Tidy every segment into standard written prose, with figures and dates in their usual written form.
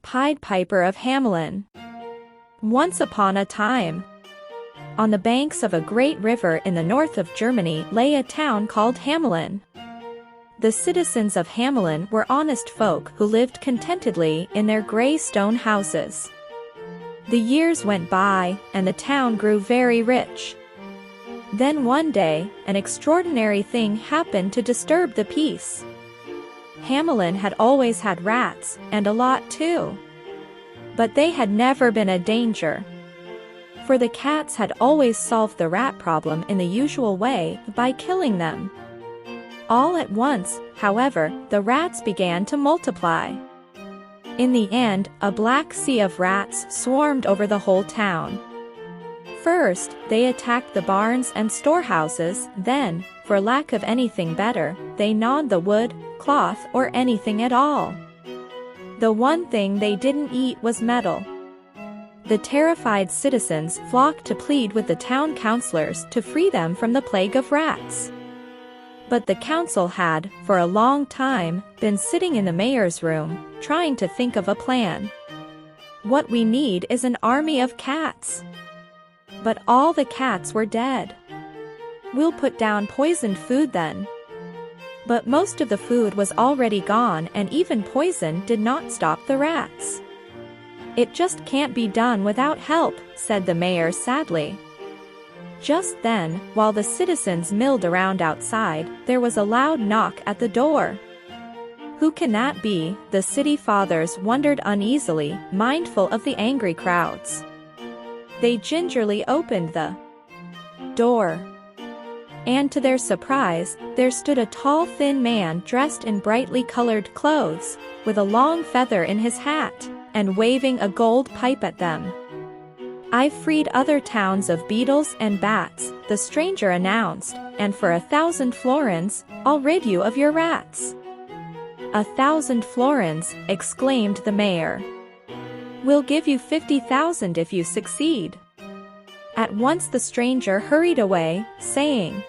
Pied Piper of Hamelin. Once upon a time, on the banks of a great river in the north of Germany lay a town called Hamelin. The citizens of Hamelin were honest folk who lived contentedly in their gray stone houses. The years went by, and the town grew very rich. Then one day, an extraordinary thing happened to disturb the peace. Hamelin had always had rats, and a lot too. But they had never been a danger, for the cats had always solved the rat problem in the usual way, by killing them. All at once, however, the rats began to multiply. In the end, a black sea of rats swarmed over the whole town. First, they attacked the barns and storehouses, then, for lack of anything better, they gnawed the wood, cloth, or anything at all. The one thing they didn't eat was metal. The terrified citizens flocked to plead with the town councillors to free them from the plague of rats. But the council had, for a long time, been sitting in the mayor's room, trying to think of a plan. "What we need is an army of cats." But all the cats were dead. "We'll put down poisoned food then." But most of the food was already gone, and even poison did not stop the rats. "It just can't be done without help," said the mayor sadly. Just then, while the citizens milled around outside, there was a loud knock at the door. Who can that be? The city fathers wondered uneasily, mindful of the angry crowds. They gingerly opened the door. And to their surprise, there stood a tall thin man dressed in brightly colored clothes, with a long feather in his hat, and waving a gold pipe at them. "I've freed other towns of beetles and bats," the stranger announced, "and for 1,000 florins, I'll rid you of your rats." 1,000 florins, exclaimed the mayor. "We'll give you 50,000 if you succeed." At once the stranger hurried away, saying,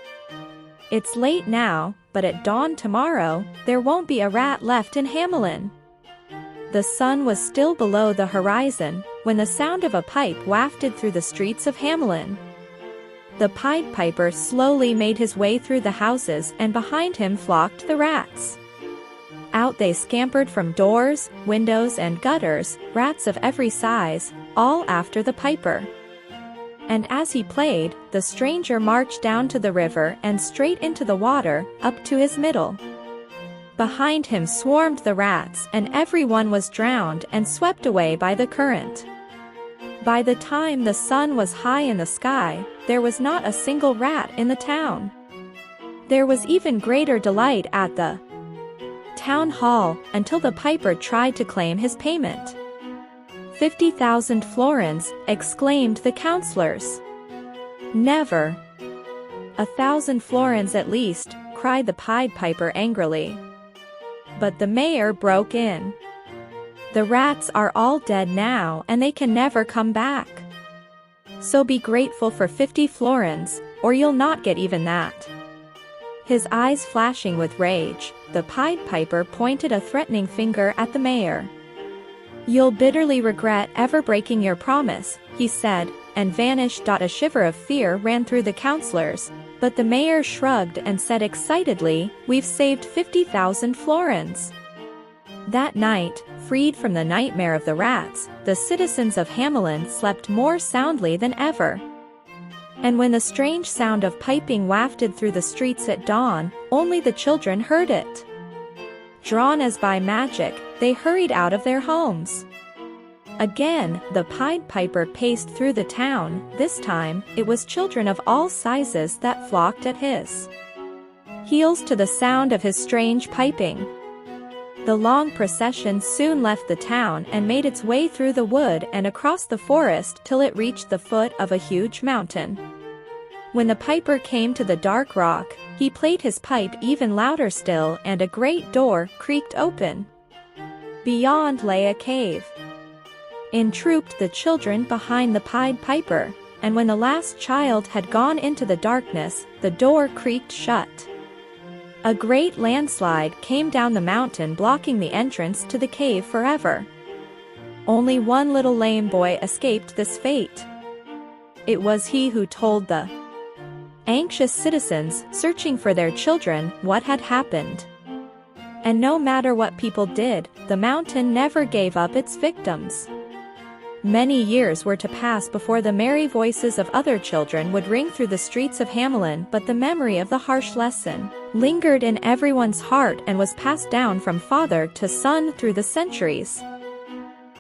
"It's late now, but at dawn tomorrow, there won't be a rat left in Hamelin." The sun was still below the horizon, when the sound of a pipe wafted through the streets of Hamelin. The Pied Piper slowly made his way through the houses, and behind him flocked the rats. Out they scampered from doors, windows, and gutters, rats of every size, all after the piper. And as he played, the stranger marched down to the river and straight into the water, up to his middle. Behind him swarmed the rats, and everyone was drowned and swept away by the current. By the time the sun was high in the sky, there was not a single rat in the town. There was even greater delight at the town hall, until the piper tried to claim his payment. 50,000 florins, exclaimed the councillors. "Never." 1,000 florins at least, cried the Pied Piper angrily. But the mayor broke in. "The rats are all dead now, and they can never come back. So be grateful for 50 florins, or you'll not get even that." His eyes flashing with rage, the Pied Piper pointed a threatening finger at the mayor. "You'll bitterly regret ever breaking your promise," he said, and vanished. A shiver of fear ran through the councillors, but the mayor shrugged and said excitedly, "We've saved 50,000 florins." That night, freed from the nightmare of the rats, the citizens of Hamelin slept more soundly than ever. And when the strange sound of piping wafted through the streets at dawn, only the children heard it. Drawn as by magic, they hurried out of their homes. Again, the Pied Piper paced through the town. This time, it was children of all sizes that flocked at his heels to the sound of his strange piping. The long procession soon left the town and made its way through the wood and across the forest till it reached the foot of a huge mountain. When the piper came to the dark rock, he played his pipe even louder still, and a great door creaked open. Beyond lay a cave. In trooped the children behind the Pied Piper, and when the last child had gone into the darkness, the door creaked shut. A great landslide came down the mountain, blocking the entrance to the cave forever. Only one little lame boy escaped this fate. It was he who told the anxious citizens searching for their children what had happened. And no matter what people did, the mountain never gave up its victims. Many years were to pass before the merry voices of other children would ring through the streets of Hamelin, but the memory of the harsh lesson lingered in everyone's heart and was passed down from father to son through the centuries.